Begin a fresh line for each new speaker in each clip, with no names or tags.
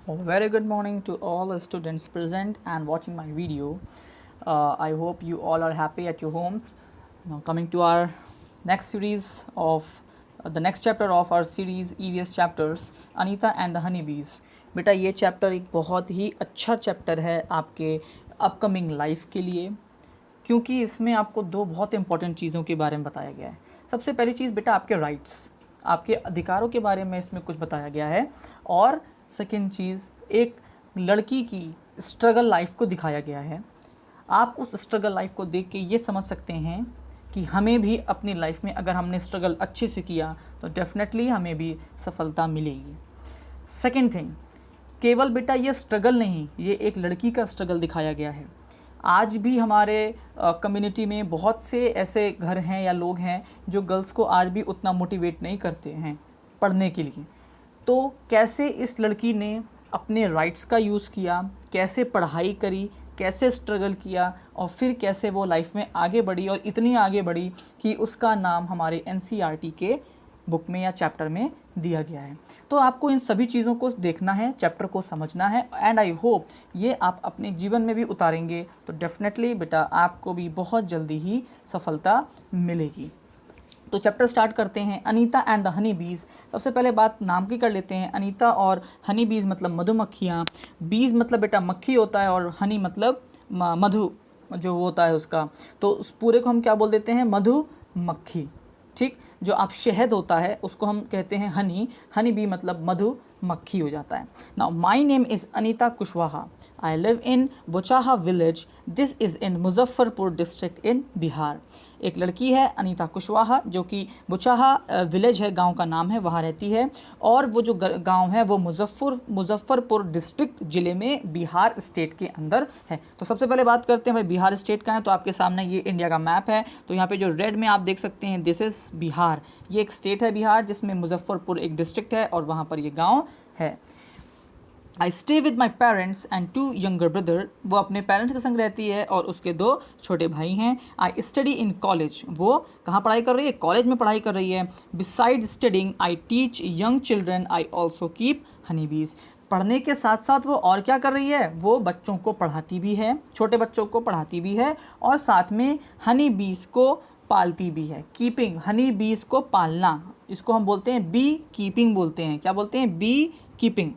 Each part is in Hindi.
Very good morning to all the students present and watching my video. I hope you all are happy at your homes. Now coming to our next series of the next chapter of our series EVS chapters, Anita and the Honeybees. बेटा ये चैप्टर एक बहुत ही अच्छा चैप्टर है आपके अपकमिंग लाइफ के लिए, क्योंकि इसमें आपको दो बहुत इंपॉर्टेंट चीज़ों के बारे में बताया गया है। सबसे पहली चीज़ बेटा आपके राइट्स, आपके अधिकारों के बारे में इसमें कुछ बताया गया है, और सेकंड चीज़ एक लड़की की स्ट्रगल लाइफ को दिखाया गया है। आप उस स्ट्रगल लाइफ को देख के ये समझ सकते हैं कि हमें भी अपनी लाइफ में अगर हमने स्ट्रगल अच्छे से किया तो डेफिनेटली हमें भी सफलता मिलेगी। सेकंड थिंग, केवल बेटा ये स्ट्रगल नहीं, ये एक लड़की का स्ट्रगल दिखाया गया है। आज भी हमारे कम्युनिटी में बहुत से ऐसे घर हैं या लोग हैं जो गर्ल्स को आज भी उतना मोटिवेट नहीं करते हैं पढ़ने के लिए। तो कैसे इस लड़की ने अपने राइट्स का यूज़ किया, कैसे पढ़ाई करी, कैसे स्ट्रगल किया, और फिर कैसे वो लाइफ में आगे बढ़ी, और इतनी आगे बढ़ी कि उसका नाम हमारे NCERT के बुक में या चैप्टर में दिया गया है। तो आपको इन सभी चीज़ों को देखना है, चैप्टर को समझना है, एंड आई होप ये आप अपने जीवन में भी उतारेंगे तो डेफिनेटली बेटा आपको भी बहुत जल्दी ही सफलता मिलेगी। तो चैप्टर स्टार्ट करते हैं, अनीता एंड द हनी बीज। सबसे पहले बात नाम की कर लेते हैं। अनीता और हनी बीज मतलब मधुमक्खियाँ, बीज मतलब बेटा मक्खी होता है, और हनी मतलब मधु जो होता है उसका, तो उस पूरे को हम क्या बोल देते हैं, मधुमक्खी। ठीक, जो आप शहद होता है उसको हम कहते हैं हनी, हनी बी मतलब मधु मक्खी हो जाता है। Now my name is Anita Kushwaha, I live in Bochaha village, this is in Muzaffarpur district in Bihar. एक लड़की है अनीता कुशवाहा जो कि बोचाहा विलेज है, गांव का नाम है, वहाँ रहती है, और वो जो गांव है वो मुजफ्फरपुर डिस्ट्रिक्ट ज़िले में बिहार स्टेट के अंदर है। तो सबसे पहले बात करते हैं भाई बिहार स्टेट का है, तो आपके सामने ये इंडिया का मैप है। तो यहाँ पे जो रेड में आप देख सकते हैं दिस इज़ बिहार, ये एक स्टेट है बिहार जिसमें मुजफ्फरपुर एक डिस्ट्रिक्ट है और वहाँ पर ये गाँव है। I stay with my parents and 2 younger brother, वो अपने पेरेंट्स के संग रहती है और उसके 2 छोटे भाई हैं। आई स्टडी इन कॉलेज, वो कहाँ पढ़ाई कर रही है, कॉलेज में पढ़ाई कर रही है। Beside studying I teach young children, I also keep Honey बीज, पढ़ने के साथ साथ वो और क्या कर रही है, वो बच्चों को पढ़ाती भी है, छोटे बच्चों को पढ़ाती भी है, और साथ में हनी बीज को पालती भी है। कीपिंग, हनी बीज को पालना, इसको हम बोलते हैं बी कीपिंग बोलते हैं। क्या बोलते हैं, beekeeping.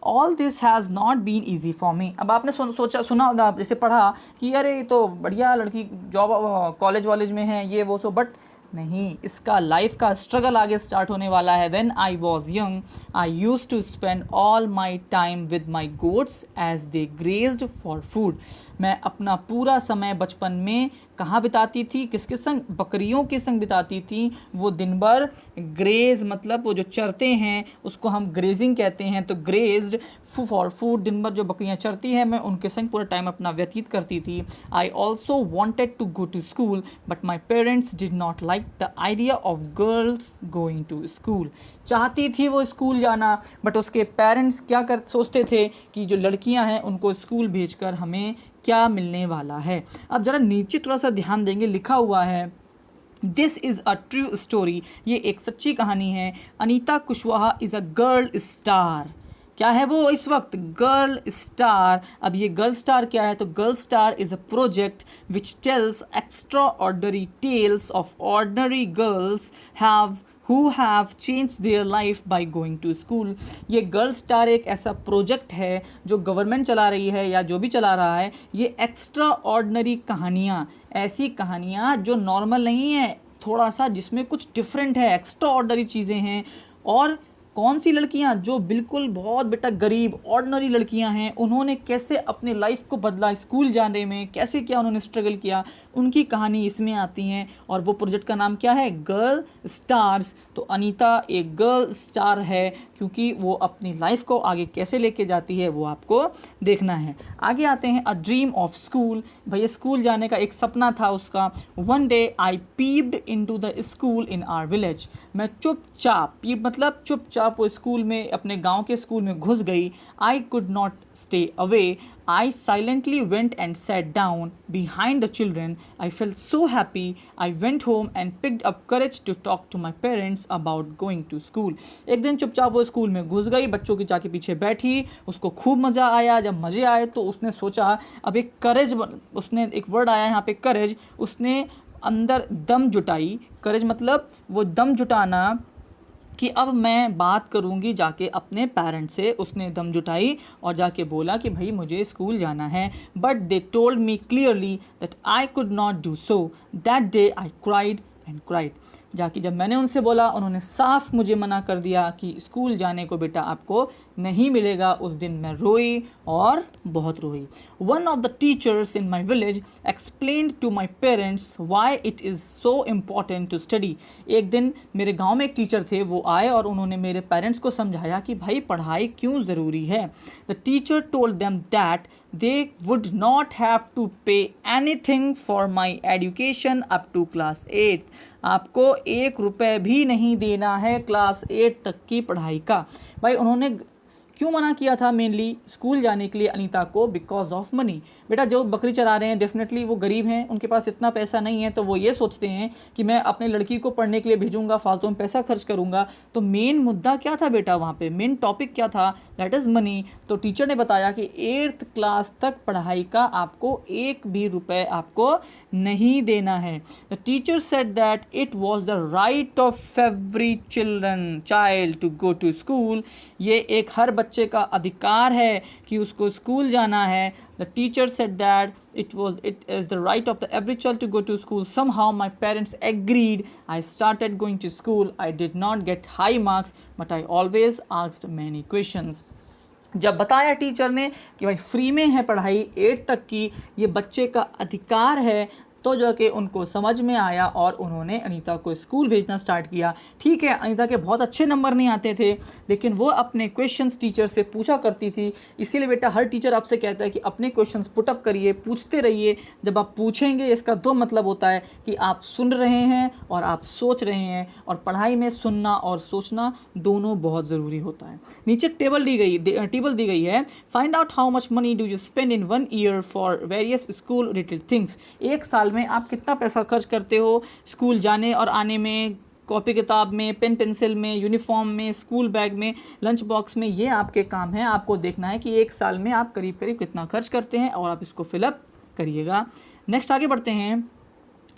All this has not been easy for me. अब आपने सुना होगा, जैसे पढ़ा कि अरे ये तो बढ़िया लड़की जॉब कॉलेज वॉलेज में है, ये वो सो, बट नहीं, इसका लाइफ का स्ट्रगल आगे स्टार्ट होने वाला है। When I was young I use to spend all my time with my goats as they grazed for food. मैं अपना पूरा समय बचपन में कहाँ बिताती थी, किसके संग, बकरियों के संग बिताती थी। वो दिन भर ग्रेज मतलब वो जो चरते हैं उसको हम ग्रेजिंग कहते हैं, तो ग्रेज्ड फॉर फूड, दिन भर जो बकरियाँ चरती हैं मैं उनके संग पूरा टाइम अपना व्यतीत करती थी। I also wanted to go to school but my parents did not like the idea of girls going to school. चाहती थी वो स्कूल जाना, बट उसके पेरेंट्स क्या सोचते थे कि जो लड़कियां हैं उनको स्कूल भेजकर हमें क्या मिलने वाला है। अब ज़रा नीचे थोड़ा सा ध्यान देंगे, लिखा हुआ है this is a true story, ये एक सच्ची कहानी है। Anita Kushwaha is a girl star. क्या है वो इस वक्त, गर्ल स्टार। अब ये गर्ल स्टार क्या है, तो girl star is a project which tells extraordinary tales of ordinary girls who have changed their life by going to school। ये गर्ल स्टार एक ऐसा प्रोजेक्ट है जो गवर्नमेंट चला रही है या जो भी चला रहा है। ये एक्स्ट्रा ऑर्डिनरी कहानियाँ, ऐसी कहानियाँ जो नॉर्मल नहीं है, थोड़ा सा जिसमें कुछ डिफरेंट है, एक्स्ट्रा ऑर्डिनरी चीज़ें हैं। और कौन सी लड़कियां, जो बिल्कुल बहुत बेटा गरीब ऑर्डिनरी लड़कियां हैं, उन्होंने कैसे अपने लाइफ को बदला स्कूल जाने में, कैसे क्या उन्होंने स्ट्रगल किया, उनकी कहानी इसमें आती हैं। और वो प्रोजेक्ट का नाम क्या है, गर्ल स्टार्स। तो अनीता एक गर्ल स्टार है क्योंकि वो अपनी लाइफ को आगे कैसे लेके जाती है वो आपको देखना है। आगे आते हैं, अ ड्रीम ऑफ स्कूल, भैया स्कूल जाने का एक सपना था उसका। One day I peeped into the school in our village, मैं चुपचाप, पीप मतलब चुपचाप चुपचाप वो स्कूल में, अपने गांव के स्कूल में घुस गई। I could not stay away. I silently went and sat down behind the children. I felt so happy. I went home and picked up courage to talk to my parents about going to school. एक दिन चुपचाप वो स्कूल में घुस गई, बच्चों की जाके पीछे बैठी, उसको खूब मज़ा आया। जब मज़े आए तो उसने सोचा अब एक करेज, उसने एक वर्ड आया यहाँ पे करेज, उसने अंदर दम जुटाई। करेज मतलब वो दम जुटाना कि अब मैं बात करूंगी जाके अपने पेरेंट्स से। उसने दम जुटाई और जाके बोला कि भाई मुझे स्कूल जाना है। But they told me clearly that I could not do so. That day I cried and cried. जाके जब मैंने उनसे बोला, उन्होंने साफ मुझे मना कर दिया कि स्कूल जाने को बेटा आपको नहीं मिलेगा। उस दिन मैं रोई और बहुत रोई। One of the teachers in my village explained to my parents why it is so important to study. एक दिन मेरे गांव में एक टीचर थे, वो आए और उन्होंने मेरे पेरेंट्स को समझाया कि भाई पढ़ाई क्यों ज़रूरी है। The teacher told them that they would not have to pay anything for my education up to class 8। आपको 1 रुपये भी नहीं देना है क्लास 8 तक की पढ़ाई का। भाई उन्होंने क्यों मना किया था? मेनली स्कूल जाने के लिए अनीता को, बिकॉज ऑफ मनी। बेटा जो बकरी चरा रहे हैं डेफिनेटली वो गरीब हैं, उनके पास इतना पैसा नहीं है, तो वो ये सोचते हैं कि मैं अपने लड़की को पढ़ने के लिए भेजूंगा, फालतू में पैसा खर्च करूंगा। तो मेन मुद्दा क्या था बेटा वहाँ पे? मेन टॉपिक क्या था? That is money. तो टीचर ने बताया कि 8th क्लास तक पढ़ाई का आपको 1 भी रुपये आपको नहीं देना है। The teacher said that it was the right of every child to go to school. ये एक हर बच्चे का अधिकार है कि उसको स्कूल जाना है। The teacher said that it is the right of every child to go to school. Somehow my parents agreed. I started going to school. I did not get high marks, but I always asked many questions. जब बताया टीचर ने कि भाई फ्री में है पढ़ाई 8 तक की, ये बच्चे का अधिकार है, तो जाके उनको समझ में आया और उन्होंने अनीता को स्कूल भेजना स्टार्ट किया। ठीक है, अनीता के बहुत अच्छे नंबर नहीं आते थे, लेकिन वो अपने क्वेश्चंस टीचर से पूछा करती थी। इसीलिए बेटा हर टीचर आपसे कहता है कि अपने क्वेश्चंस पुटअप करिए, पूछते रहिए। जब आप पूछेंगे इसका 2 मतलब होता है कि आप सुन रहे हैं और आप सोच रहे हैं, और पढ़ाई में सुनना और सोचना दोनों बहुत ज़रूरी होता है। नीचे टेबल दी गई है। Find out how much money do you spend in 1 year for various school related things. एक साल में आप कितना पैसा खर्च करते हो स्कूल जाने और आने में, कॉपी किताब में, पेन पेंसिल में, यूनिफॉर्म में, स्कूल बैग में, लंच बॉक्स में। ये आपके काम है, आपको देखना है कि 1 साल में आप करीब करीब कितना खर्च करते हैं और आप इसको फिलअप करिएगा। नेक्स्ट आगे बढ़ते हैं।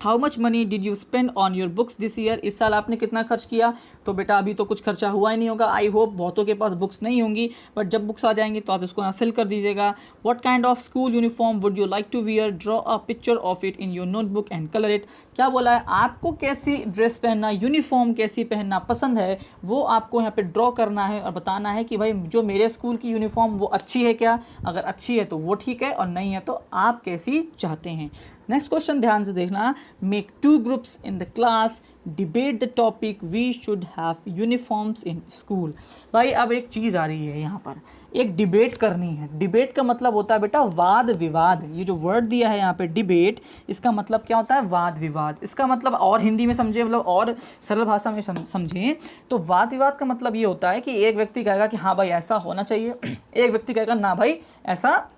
How much money did you spend on your books this year. इस साल आपने कितना खर्च किया? तो बेटा अभी तो कुछ खर्चा हुआ ही नहीं होगा। आई होप बहुतों के पास बुक्स नहीं होंगी, बट जब बुक्स आ जाएंगी तो आप इसको यहाँ फिल कर दीजिएगा। What kind of school uniform would you like to wear, draw a picture of it in your notebook and colour it. क्या बोला है? आपको कैसी ड्रेस पहनना, यूनिफॉर्म कैसी पहनना पसंद है, वो आपको यहाँ पे ड्रॉ करना है और बताना है कि भाई जो मेरे स्कूल की यूनिफॉर्म वो अच्छी है क्या? अगर अच्छी है तो वो ठीक है, और नहीं है तो आप कैसी चाहते हैं। नेक्स्ट क्वेश्चन ध्यान से देखना। Make 2 groups in the class, debate the topic, we should have uniforms in school. भाई अब एक चीज़ आ रही है यहाँ पर, एक डिबेट करनी है। डिबेट का मतलब होता है बेटा वाद विवाद। ये जो वर्ड दिया है यहाँ पे डिबेट, इसका मतलब क्या होता है? वाद विवाद। इसका मतलब और हिंदी में समझे, मतलब और सरल भाषा में समझें तो वाद विवाद का मतलब ये होता है कि एक व्यक्ति कहेगा कि हाँ भाई ऐसा होना चाहिए, एक व्यक्ति कहेगा ना भाई ऐसा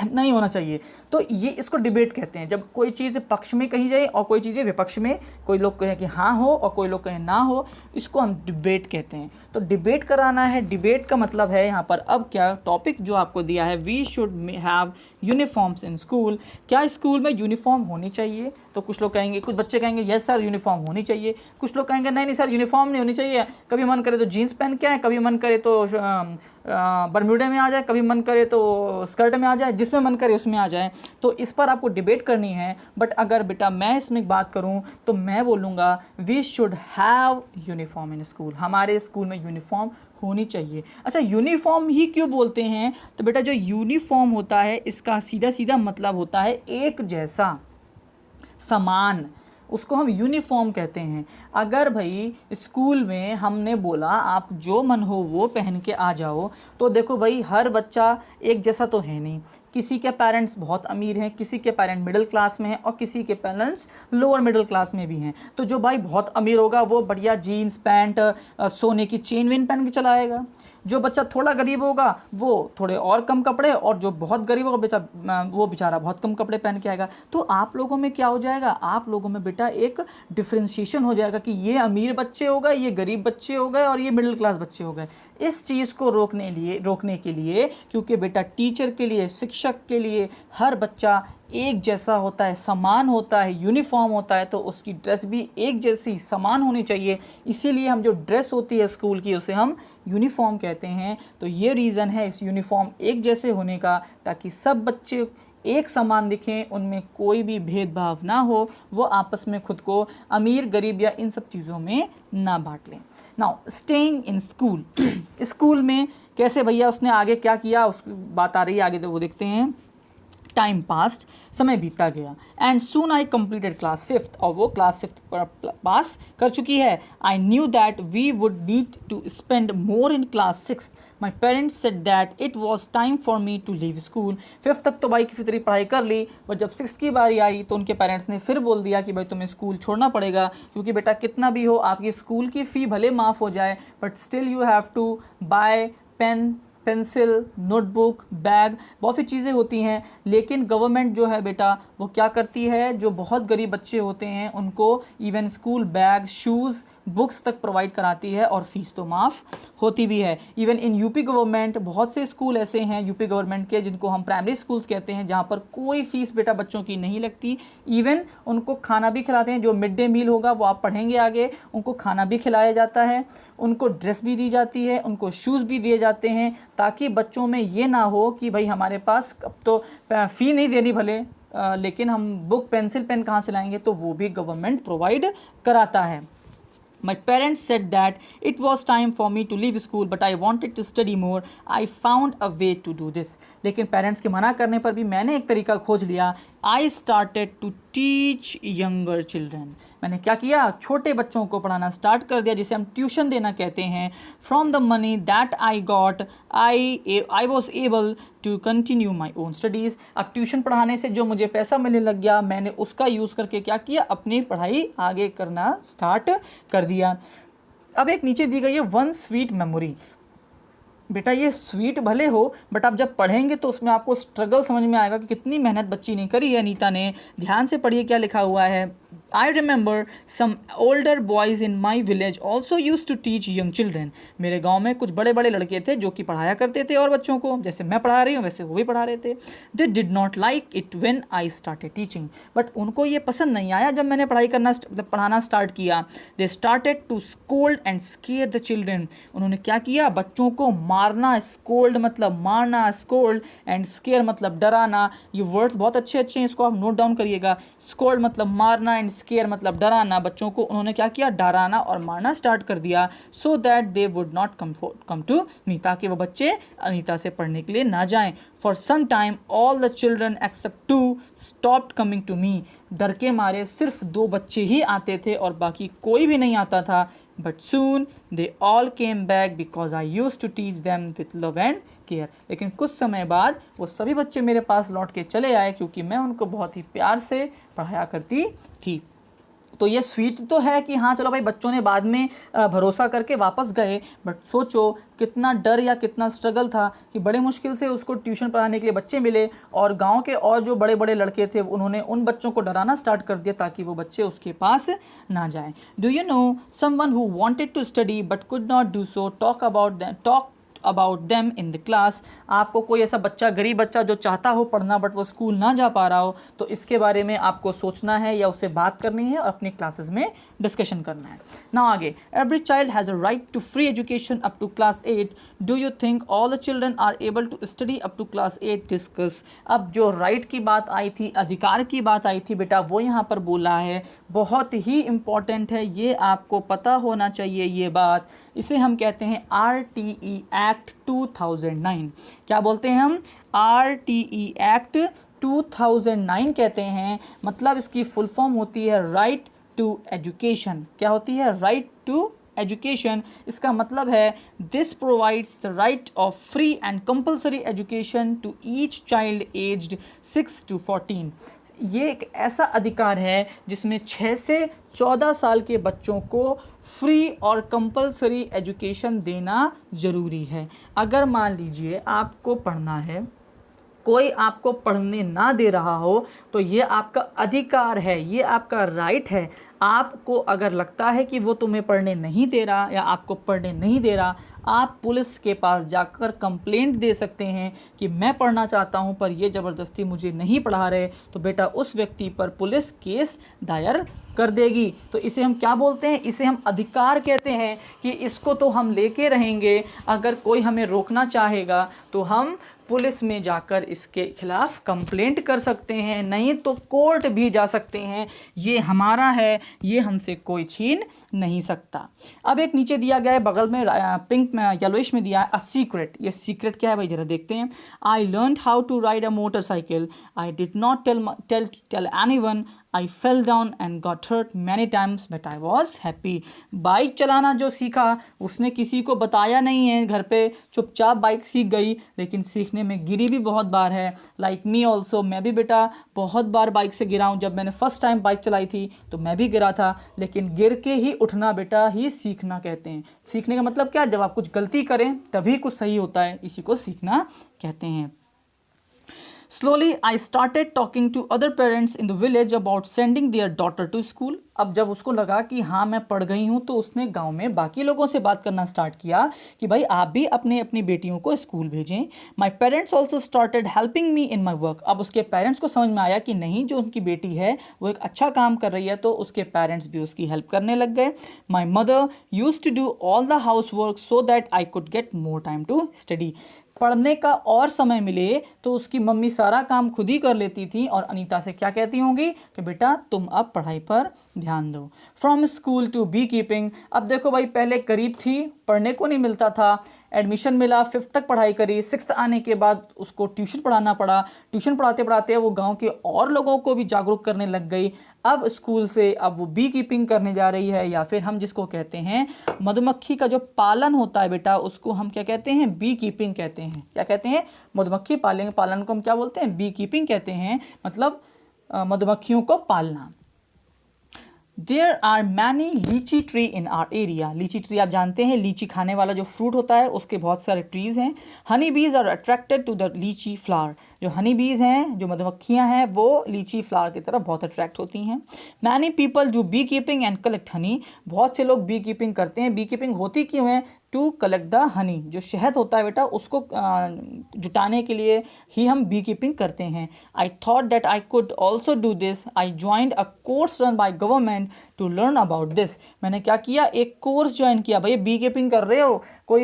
नहीं होना चाहिए। तो ये इसको डिबेट कहते हैं, जब कोई चीज़ पक्ष में कही जाए और कोई चीज़ें विपक्ष में, कोई लोग कहें कि हाँ हो और कोई लोग कहें ना हो, इसको हम डिबेट कहते हैं। तो डिबेट कराना है। डिबेट का मतलब है यहाँ पर अब क्या टॉपिक जो आपको दिया है, we should have uniforms in school. क्या स्कूल में यूनिफॉर्म होनी चाहिए? तो कुछ लोग कहेंगे, कुछ बच्चे कहेंगे यस सर यूनिफॉर्म होनी चाहिए, कुछ लोग कहेंगे नहीं नहीं सर यूनिफॉर्म नहीं होनी चाहिए, कभी मन करे तो जीन्स पहन के आए, कभी मन करे तो बरम्यूडे में आ जाए, कभी मन करे तो स्कर्ट में आ जाए, जिसमें मन करे उसमें आ जाए। तो इस पर आपको डिबेट करनी है। बट अगर बेटा मैं इसमें बात करूं तो मैं बोलूँगा we should have uniform in school. हमारे स्कूल में यूनिफॉर्म होनी चाहिए। अच्छा यूनिफॉर्म ही क्यों बोलते हैं? तो बेटा जो यूनिफॉर्म होता है इसका सीधा सीधा मतलब होता है एक जैसा, समान, उसको हम यूनिफॉर्म कहते हैं। अगर भाई स्कूल में हमने बोला आप जो मन हो वो पहन के आ जाओ, तो देखो भाई हर बच्चा एक जैसा तो है नहीं, किसी के पेरेंट्स बहुत अमीर हैं, किसी के पेरेंट्स मिडिल क्लास में हैं और किसी के पेरेंट्स लोअर मिडिल क्लास में भी हैं। तो जो भाई बहुत अमीर होगा वो बढ़िया जीन्स पैंट, सोने की चेन वेन पहन के चलाएगा। जो बच्चा थोड़ा गरीब होगा वो थोड़े और कम कपड़े, और जो बहुत गरीब होगा वो बेचारा बहुत कम कपड़े पहन के आएगा। तो आप लोगों में क्या हो जाएगा, आप लोगों में बेटा एक डिफ्रेंशिएशन हो जाएगा कि ये अमीर बच्चे हो गए, ये गरीब बच्चे हो गए और ये मिडिल क्लास बच्चे हो गए। इस चीज़ को रोकने के लिए, क्योंकि बेटा टीचर के लिए, शिक्षक के लिए हर बच्चा एक जैसा होता है, समान होता है, यूनिफॉर्म होता है, तो उसकी ड्रेस भी एक जैसी समान होनी चाहिए। इसीलिए हम जो ड्रेस होती है स्कूल की उसे हम यूनिफॉर्म कहते हैं। तो ये रीज़न है इस यूनिफॉर्म एक जैसे होने का, ताकि सब बच्चे एक समान दिखें, उनमें कोई भी भेदभाव ना हो, वो आपस में खुद को अमीर गरीब या इन सब चीज़ों में ना बांट लें। Now staying in school, school में कैसे भैया उसने आगे क्या किया, उस बात आ रही है आगे, तो वो देखते हैं। टाइम पास्ट, समय बीतता गया, and soon I completed class 5th, और वो क्लास 5th पास कर चुकी है। I knew that we would need to spend more in class 6th, my parents said that it was time for me to leave school. 5th तक तो भाई की फितरी पढ़ाई कर ली, पर जब 6th की बारी आई तो उनके पेरेंट्स ने फिर बोल दिया कि भाई तुम्हें स्कूल छोड़ना पड़ेगा, क्योंकि बेटा कितना भी हो आपकी स्कूल की फ़ी भले माफ़ हो जाए, but still you have to buy pen, pencil, notebook, bag, बहुत सी चीज़ें होती हैं। लेकिन गवर्नमेंट जो है बेटा वो क्या करती है, जो बहुत गरीब बच्चे होते हैं उनको even school bag, shoes, books तक प्रोवाइड कराती है, और फीस तो माफ़ होती भी है। इवन इन यूपी गवर्नमेंट बहुत से स्कूल ऐसे हैं यूपी गवर्नमेंट के, जिनको हम प्राइमरी स्कूल्स कहते हैं, जहाँ पर कोई फ़ीस बेटा बच्चों की नहीं लगती। इवन उनको खाना भी खिलाते हैं, जो मिड डे मील होगा वो आप पढ़ेंगे आगे, उनको खाना भी खिलाया जाता है, उनको ड्रेस भी दी जाती है, उनको शूज़ भी दिए जाते हैं, ताकि बच्चों में ये ना हो कि भाई हमारे पास अब तो फ़ी नहीं देनी भले, लेकिन हम बुक पेंसिल पेन कहाँ से लाएंगे, तो वो भी गवर्नमेंट प्रोवाइड कराता है। My parents said that it was time for me to leave school, but I wanted to study more. I found a way to do this. लेकिन पेरेंट्स के मना करने पर भी मैंने एक तरीका खोज लिया। I started to teach younger children. मैंने क्या किया, छोटे बच्चों को पढ़ाना स्टार्ट कर दिया, जिसे हम ट्यूशन देना कहते हैं। From the money that I got, I was able to continue my own studies. अब ट्यूशन पढ़ाने से जो मुझे पैसा मिलने लग गया, मैंने उसका यूज़ करके क्या किया, अपनी पढ़ाई आगे करना स्टार्ट कर दिया। अब एक नीचे दी गई है वन स्वीट मेमोरी। बेटा ये स्वीट भले हो, बट आप जब पढ़ेंगे तो उसमें आपको स्ट्रगल समझ में आएगा कि कितनी मेहनत बच्ची ने करी है अनीता ने। ध्यान से पढ़िए क्या लिखा हुआ है। I remember some older boys in my village also used to teach young children. मेरे गांव में कुछ बड़े बड़े लड़के थे जो कि पढ़ाया करते थे और बच्चों को, जैसे मैं पढ़ा रही हूँ वैसे वो भी पढ़ा रहे थे। They did not like it when I started teaching. But उनको ये पसंद नहीं आया जब मैंने पढ़ाना स्टार्ट किया। They started to scold and scare the children. उन्होंने क्या किया, बच्चों को मारना, scold मतलब मारना, scold and scare मतलब डराना। ये वर्ड्स बहुत अच्छे अच्छे हैं, इसको आप नोट डाउन करिएगा। scold मतलब मारना एंड स्केयर मतलब डराना। बच्चों को उन्होंने क्या किया, डराना और मारना स्टार्ट कर दिया। So that they would not come to me, ताकि वो बच्चे अनीता से पढ़ने के लिए ना जाएं। For some time all the children except 2 stopped coming to me. डर के मारे सिर्फ 2 बच्चे ही आते थे और बाकी कोई भी नहीं आता था। But soon they all came back because I use to teach them with love and care. लेकिन कुछ समय बाद वो सभी बच्चे मेरे पास लौट के चले आए, क्योंकि मैं उनको बहुत ही प्यार से पढ़ाया करती थी। तो ये स्वीट तो है कि हाँ चलो भाई बच्चों ने बाद में भरोसा करके वापस गए, बट सोचो कितना डर या कितना स्ट्रगल था कि बड़े मुश्किल से उसको ट्यूशन पढ़ाने के लिए बच्चे मिले, और गांव के और जो बड़े बड़े लड़के थे उन्होंने उन बच्चों को डराना स्टार्ट कर दिया ताकि वो बच्चे उसके पास ना जाएं। Do you know someone who wanted to study but could not do so, talk about them in the class. आपको कोई ऐसा बच्चा, गरीब बच्चा जो चाहता हो पढ़ना बट वो स्कूल ना जा पा रहा हो, तो इसके बारे में आपको सोचना है या उससे बात करनी है और अपनी क्लासेस में डिस्कशन करना है ना। आगे, every child has a right to free education up to class 8। Do you think all the children are able to study up to class 8? Discuss. अब जो राइट की बात आई थी, अधिकार की बात आई थी बेटा, वो यहाँ पर बोला है, बहुत ही इंपॉर्टेंट है, ये आपको पता होना चाहिए ये बात। इसे हम कहते हैं RTE एक्ट 2009। क्या बोलते हैं हम? RTE एक्ट 2009 कहते हैं। मतलब इसकी फुल फॉर्म होती है राइट टू एजुकेशन। क्या होती है? राइट टू एजुकेशन, इसका मतलब है this provides the right of free and compulsory education to each child aged 6 to 14। ये एक ऐसा अधिकार है जिसमें 6 से 14 साल के बच्चों को फ्री और कंपल्सरी एजुकेशन देना ज़रूरी है। अगर मान लीजिए आपको पढ़ना है, कोई आपको पढ़ने ना दे रहा हो, तो ये आपका अधिकार है, ये आपका राइट है। आपको अगर लगता है कि वो तुम्हें पढ़ने नहीं दे रहा या आपको पढ़ने नहीं दे रहा, आप पुलिस के पास जाकर कंप्लेंट दे सकते हैं कि मैं पढ़ना चाहता हूं पर ये ज़बरदस्ती मुझे नहीं पढ़ा रहे, तो बेटा उस व्यक्ति पर पुलिस केस दायर कर देगी। तो इसे हम क्या बोलते हैं? इसे हम अधिकार कहते हैं कि इसको तो हम लेके रहेंगे। अगर कोई हमें रोकना चाहेगा तो हम पुलिस में जाकर इसके खिलाफ कंप्लेंट कर सकते हैं, नहीं तो कोर्ट भी जा सकते हैं। ये हमारा है, ये हमसे कोई छीन नहीं सकता। अब एक नीचे दिया गया है बगल में पिंक में येलोइश में दिया है अ सीक्रेट। ये सीक्रेट क्या है भाई, जरा देखते हैं। I learned how to ride a motorcycle, I did not tell anyone, I fell down and got hurt many times but I was happy. Bike चलाना जो सीखा उसने किसी को बताया नहीं है, घर पे चुपचाप बाइक सीख गई, लेकिन सीखने में गिरी भी बहुत बार है। लाइक मी ऑल्सो, मैं भी बेटा बहुत बार बाइक से गिरा हूँ। जब मैंने फर्स्ट टाइम बाइक चलाई थी तो मैं भी गिरा था, लेकिन गिर के ही उठना बेटा ही सीखना कहते हैं। सीखने का मतलब क्या? जब आप कुछ गलती करें तभी कुछ सही होता है, इसी को सीखना कहते हैं। Slowly, I started talking to other parents in the village about sending their daughter to school. अब जब उसको लगा कि हाँ मैं पढ़ गई हूँ, तो उसने गांव में बाकी लोगों से बात करना स्टार्ट किया कि भाई आप भी अपनी बेटियों को स्कूल भेजें। My parents also started helping me in my work. अब उसके पेरेंट्स को समझ में आया कि नहीं, जो उनकी बेटी है वो एक अच्छा काम कर रही है, तो उसके पेरेंट्स भी उसकी हेल्प करने लग गए। My mother used to do all the housework so that I could get more time to study. पढ़ने का और समय मिले तो उसकी मम्मी सारा काम खुद ही कर लेती थी और अनीता से क्या कहती होंगी कि बेटा तुम अब पढ़ाई पर ध्यान दो। From school to beekeeping. अब देखो भाई, पहले करीब थी, पढ़ने को नहीं मिलता था, एडमिशन मिला, 5th तक पढ़ाई करी, 6th आने के बाद उसको ट्यूशन पढ़ाना पड़ा। ट्यूशन पढ़ाते पढ़ाते वो गांव के और लोगों को भी जागरूक करने लग गई। अब स्कूल से अब वो बी कीपिंग करने जा रही है, या फिर हम जिसको कहते हैं मधुमक्खी का जो पालन होता है बेटा, उसको हम क्या कहते हैं? बी कीपिंग कहते हैं। क्या कहते हैं? मधुमक्खी पालन को हम क्या बोलते हैं? बी कीपिंग कहते हैं, मतलब मधुमक्खियों को पालना। There are many लीची ट्री in our area. लीची ट्री आप जानते हैं, लीची खाने वाला जो फ्रूट होता है, उसके बहुत सारे ट्रीज़ हैं। Honey bees are attracted to the लीची फ्लावर। जो हनी बीज हैं, जो मधुमक्खियां हैं, वो लीची फ्लावर की तरफ बहुत अट्रैक्ट होती हैं। Many people do beekeeping and collect honey. बहुत से लोग बी कीपिंग करते हैं। बी कीपिंग होती क्यों है? To collect the honey. जो शहद होता है बेटा, उसको जुटाने के लिए ही हम बी कीपिंग करते हैं। I thought that I could also do this. I joined a course run by government to learn about this. मैंने क्या किया? एक कोर्स ज्वाइन किया। भाई बी कीपिंग कर रहे हो, कोई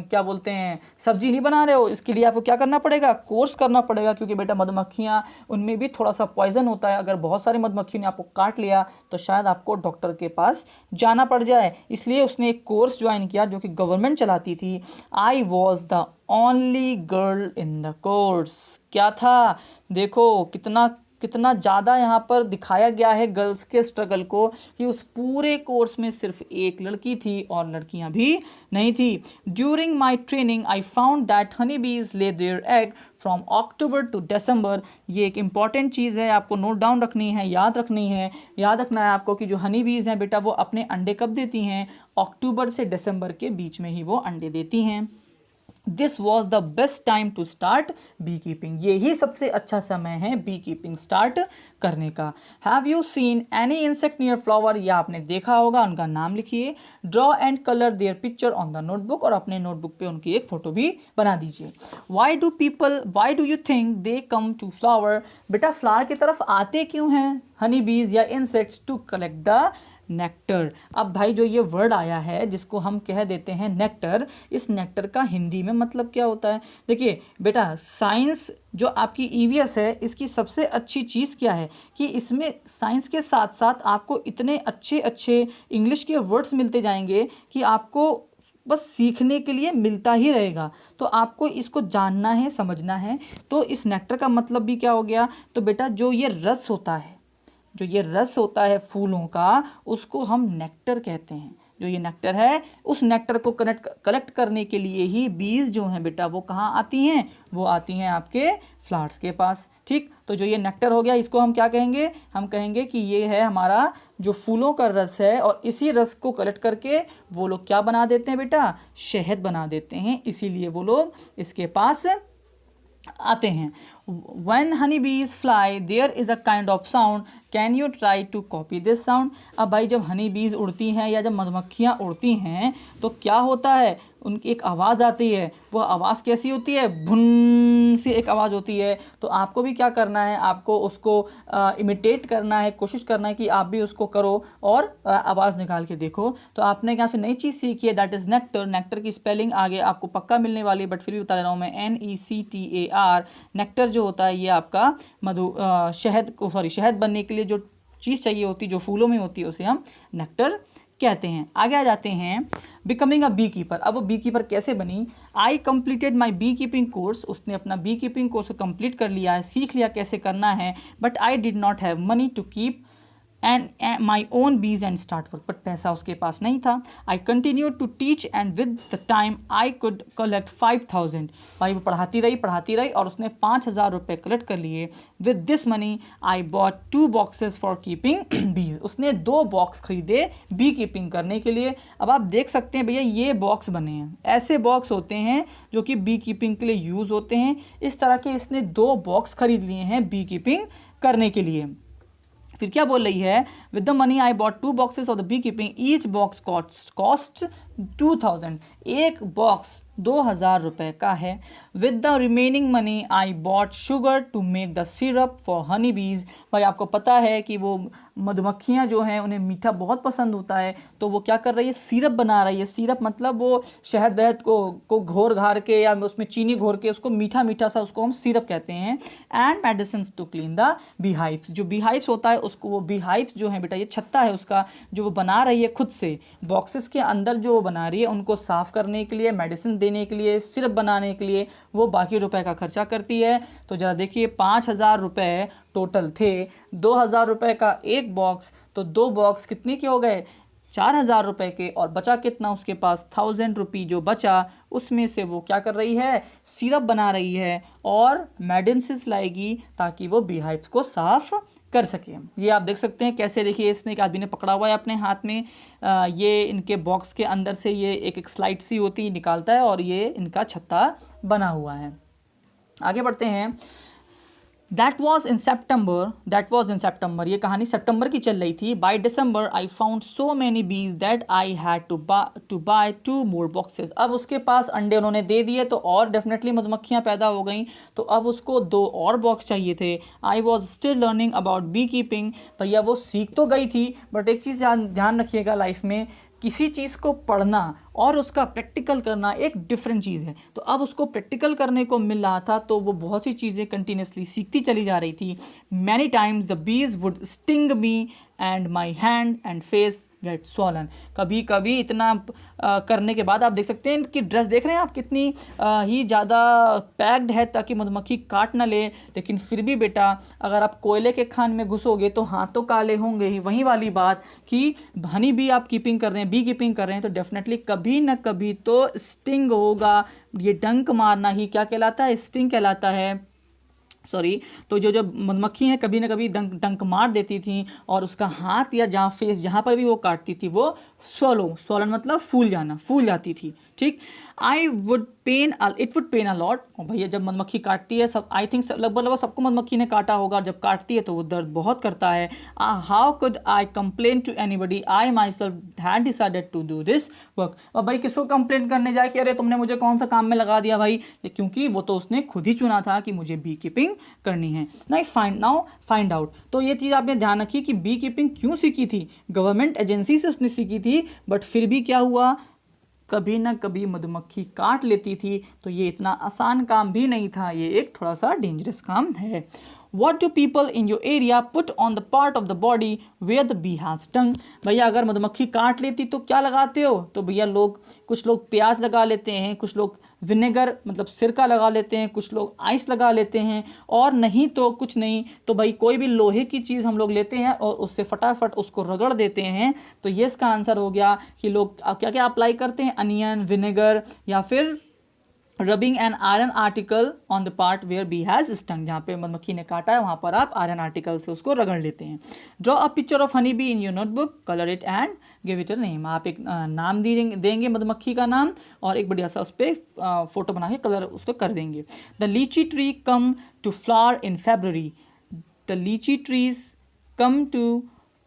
क्या बोलते हैं, सब्जी नहीं बना रहे हो, इसके लिए आपको क्या करना पड़ेगा? कोर्स करना पड़ेगा, क्योंकि बेटा मधुमक्खियाँ, उनमें भी थोड़ा सा पॉइजन होता है। अगर बहुत सारी मधुमक्खियों ने आपको काट लिया तो शायद आपको डॉक्टर के पास जाना पड़ जाए। इसलिए उसने एक कोर्स ज्वाइन किया जो कि गवर्नमेंट चलाती थी। I was the only girl in the course. क्या था? देखो कितना ज़्यादा यहाँ पर दिखाया गया है गर्ल्स के स्ट्रगल को, कि उस पूरे कोर्स में सिर्फ एक लड़की थी और लड़कियाँ भी नहीं थी। During my training I found that honey bees lay their egg from October to December. ये एक इंपॉर्टेंट चीज़ है, आपको नोट डाउन रखनी है, याद रखना है आपको कि जो हनी बीज हैं बेटा, वो अपने अंडे कब देती हैं? अक्टूबर से दिसंबर के बीच में ही वो अंडे देती हैं। This was the best time to start bee keeping. यही सबसे अच्छा समय है बी कीपिंग स्टार्ट करने का। Have you seen any insect near flower? या आपने देखा होगा, उनका नाम लिखिए। Draw and colour their picture on the notebook. और अपने नोटबुक पे उनकी एक फोटो भी बना दीजिए। Why do you think they come to flower? बेटा फ्लावर की तरफ आते क्यों हैं हनी बीज या insects? To collect the nectar. अब भाई जो ये वर्ड आया है जिसको हम कह देते हैं नेक्टर, इस नेक्टर का हिंदी में मतलब क्या होता है? देखिए बेटा, साइंस जो आपकी ईवीएस है, इसकी सबसे अच्छी चीज़ क्या है कि इसमें साइंस के साथ साथ आपको इतने अच्छे अच्छे इंग्लिश के वर्ड्स मिलते जाएंगे कि आपको बस सीखने के लिए मिलता ही रहेगा। तो आपको इसको जानना है, समझना है। तो इस नेक्टर का मतलब भी क्या हो गया? तो बेटा जो ये रस होता है फूलों का, उसको हम नेक्टर कहते हैं। जो ये नेक्टर है, उस नेक्टर को कलेक्ट करने के लिए ही बीज जो हैं बेटा वो कहाँ आती हैं, वो आती हैं आपके फ्लावर्स के पास। ठीक, तो जो ये नेक्टर हो गया इसको हम क्या कहेंगे, हम कहेंगे कि ये है हमारा जो फूलों का रस है, और इसी रस को कलेक्ट करके वो लोग क्या बना देते हैं बेटा, शहद बना देते हैं, इसीलिए वो लोग इसके पास आते हैं। When honeybees fly, there is a kind of sound. Can you try to copy this sound? अब भाई जब हनी बीज उड़ती हैं या जब मधुमक्खियाँ उड़ती हैं तो क्या होता है, उनकी एक आवाज़ आती है। वो आवाज़ कैसी होती है, भुन सी एक आवाज़ होती है। तो आपको भी क्या करना है, आपको उसको इमिटेट करना है, कोशिश करना है कि आप भी उसको करो और आवाज़ निकाल के देखो। तो आपने यहाँ पे नई चीज़ सीखी है, दैट इज़ नेक्टर। नेक्टर की स्पेलिंग आगे आपको पक्का मिलने वाली है, बट फिर भी बता रहा हूँ मैं, NECTAR। नेक्टर जो होता है ये आपका शहद बनने के लिए जो चीज़ चाहिए होती है, जो फूलों में होती है, उसे हम नेक्टर कहते हैं। आगे आ जाते हैं, बिकमिंग अ बी कीपर। अब वो बी कीपर कैसे बनी, I completed my bee keeping course. उसने अपना बी कीपिंग कोर्स को कंप्लीट कर लिया है, सीख लिया कैसे करना है, but I did not have money to keep and my own bees and start work. But पैसा उसके पास नहीं था। I continue to teach and with the time I could collect 5000। भाई वो पढ़ाती रही और उसने 5000 रुपये कलेक्ट कर लिए। With this money I bought 2 boxes for keeping बीज। उसने 2 बॉक्स खरीदे बी कीपिंग करने के लिए। अब आप देख सकते हैं भैया ये बॉक्स बने हैं, ऐसे बॉक्स होते हैं जो कि बी कीपिंग के लिए यूज़ होते हैं। इस तरह के इसने 2 बॉक्स खरीद लिए हैं बी कीपिंग करने के लिए। फिर क्या बोल रही है, with the money I bought 2 boxes of the bee keeping, each box cost 2000। एक बॉक्स 2000 रुपये का है। With the remaining money I bought sugar to make the syrup for honey bees. भाई आपको पता है कि वो मधुमक्खियाँ जो हैं उन्हें मीठा बहुत पसंद होता है, तो वो क्या कर रही है, सिरप बना रही है। सिरप मतलब वो शहद वहद को घोर घार के या उसमें चीनी घोर के उसको मीठा मीठा सा, उसको हम सिरप कहते हैं। And medicine to clean the beehives. जो बीहाइव्स होता है उसको, वो बीहाइव्स जो है बेटा, ये छत्ता है उसका, जो वो बना रही है खुद से। बॉक्सेस के अंदर जो वो बना रही है उनको साफ़ करने के लिए, मेडिसिन देने के लिए, सिरप बनाने के लिए वो बाकी रुपए का खर्चा करती है। तो ज़रा देखिए 5000 रुपये टोटल थे, 2000 रुपये का एक बॉक्स, तो 2 बॉक्स कितने के हो गए, 4000 रुपये के। और बचा कितना उसके पास, 1000 रुपये जो बचा उसमें से वो क्या कर रही है, सिरप बना रही है और मेडिसिन लाएगी ताकि वो बीहाइव्स को साफ़ कर सके। ये आप देख सकते हैं कैसे, देखिए इसने एक आदमी ने पकड़ा हुआ है अपने हाथ में, ये इनके बॉक्स के अंदर से ये एक स्लाइड सी होती निकालता है और ये इनका छत्ता बना हुआ है। आगे बढ़ते हैं। That was in September. ये कहानी सितंबर की चल रही थी। By December I found so many bees that I had to buy 2 more boxes. अब उसके पास अंडे उन्होंने दे दिए तो और डेफिनेटली मधुमक्खियाँ पैदा हो गई, तो अब उसको 2 और बॉक्स चाहिए थे। I was still learning about bee keeping. भैया वो सीख तो गई थी, बट एक चीज़ ध्यान रखिएगा लाइफ में, किसी चीज़ को पढ़ना और उसका प्रैक्टिकल करना एक डिफरेंट चीज़ है। तो अब उसको प्रैक्टिकल करने को मिल रहा था, तो वो बहुत सी चीज़ें कंटिन्यूसली सीखती चली जा रही थी। Many times the bees would sting me and my hand and face get swollen. कभी कभी इतना करने के बाद आप देख सकते हैं इनकी ड्रेस देख रहे हैं आप कितनी ही ज़्यादा पैक्ड है ताकि मधुमक्खी काट ना ले, लेकिन फिर भी बेटा अगर आप कोयले के खान में घुसोगे तो हाथ तो काले होंगे ही। वही वाली बात कि हनी बी आप कीपिंग कर रहे हैं, बी कीपिंग कर रहे हैं, तो डेफिनेटली कभी ना कभी तो स्टिंग होगा। ये डंक मारना ही क्या कहलाता है, स्टिंग कहलाता है। तो जो मधुमक्खी हैं कभी ना कभी डंक मार देती थी और उसका हाथ या जहाँ फेस जहाँ पर भी वो काटती थी वो स्वॉलन मतलब फूल जाती थी। ठीक, it would pain a lot. और भैया जब मधुमक्खी काटती है, सब आई थिंक लगभग सबको मधुमक्खी ने काटा होगा, जब काटती है तो वो दर्द बहुत करता है। How could I complain to anybody, I myself had decided to do this work. और भाई किसको कंप्लेन करने जाए कि अरे तुमने मुझे कौन सा काम में लगा दिया भाई, क्योंकि वो तो उसने खुद ही चुना था कि मुझे बी कीपिंग करनी है। Find out. तो ये चीज़ आपने ध्यान रखी कि बी कीपिंग क्यों सीखी थी, गवर्नमेंट एजेंसी से उसने सीखी थी, बट फिर भी क्या हुआ, कभी ना कभी मधुमक्खी काट लेती थी। तो ये इतना आसान काम भी नहीं था, ये एक थोड़ा सा डेंजरस काम है। What do people in your area put on the part of the body where the bee has stung? भैया अगर मधुमक्खी काट लेती तो क्या लगाते हो, तो भैया कुछ लोग प्याज लगा लेते हैं, कुछ लोग विनेगर मतलब सिरका लगा लेते हैं, कुछ लोग आइस लगा लेते हैं, और नहीं तो कुछ नहीं तो भाई कोई भी लोहे की चीज़ हम लोग लेते हैं और उससे फटाफट उसको रगड़ देते हैं। तो ये इसका आंसर हो गया कि लोग क्या क्या अप्लाई करते हैं, अनियन, विनेगर, या फिर rubbing an iron article on the part where bee has stung, जहाँ पे मधुमक्खी ने काटा है वहाँ पर आप आयरन आर्टिकल से उसको रगड़ लेते हैं। Draw a picture of honey be in your notebook, colour it and give it a name. आप एक नाम देंगे मधुमक्खी का नाम, और एक बढ़िया सा उस पर फोटो बना के कलर उसको कर देंगे। The litchi tree come to flower in February, the litchi trees come to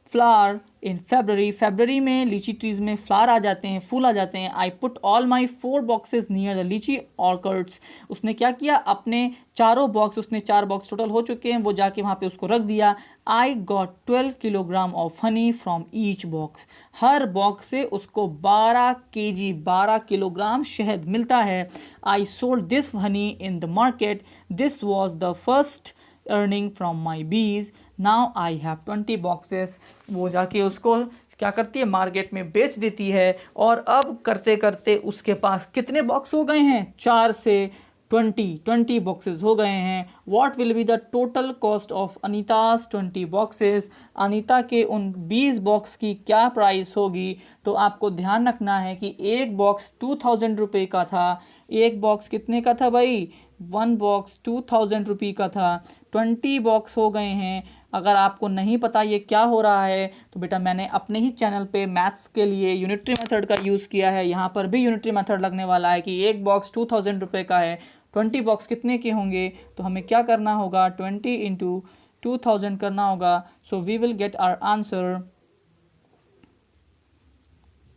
flower in February, February में लीची ट्रीज में फ्लावर आ जाते हैं, फूल आ जाते हैं। I put all my 4 boxes near the लीची ऑर्कर्ड्स, उसने क्या किया, अपने चारों बॉक्स, उसने 4 बॉक्स टोटल हो चुके हैं, वो जाके वहाँ पे उसको रख दिया। I got 12 kilogram of honey from each box, her box से उसको 12 केजी 12 किलोग्राम शहद मिलता है। I sold this Honey in the market, this was the first earning from my बीज, नाउ आई हैव 20 बॉक्सेस। वो जाके उसको क्या करती है, मार्केट में बेच देती है, और अब करते करते उसके पास कितने बॉक्स हो गए हैं, 4 से 20 बॉक्सेस हो गए हैं। What will be the total cost of Anita's 20 boxes, Anita के उन 20 बॉक्स की क्या प्राइस होगी। तो आपको ध्यान रखना है कि एक बॉक्स 2000 रुपये का था, एक बॉक्स कितने का था भाई, 1 बॉक्स 2000 रुपये का था, 20 बॉक्स हो गए हैं। अगर आपको नहीं पता ये क्या हो रहा है तो बेटा मैंने अपने ही चैनल पे मैथ्स के लिए यूनिटरी मेथड का यूज़ किया है, यहाँ पर भी यूनिटरी मेथड लगने वाला है कि एक बॉक्स 2000 रुपये का है, 20 बॉक्स कितने के होंगे, तो हमें क्या करना होगा, 20 इंटू 2000 करना होगा। So we will get our answer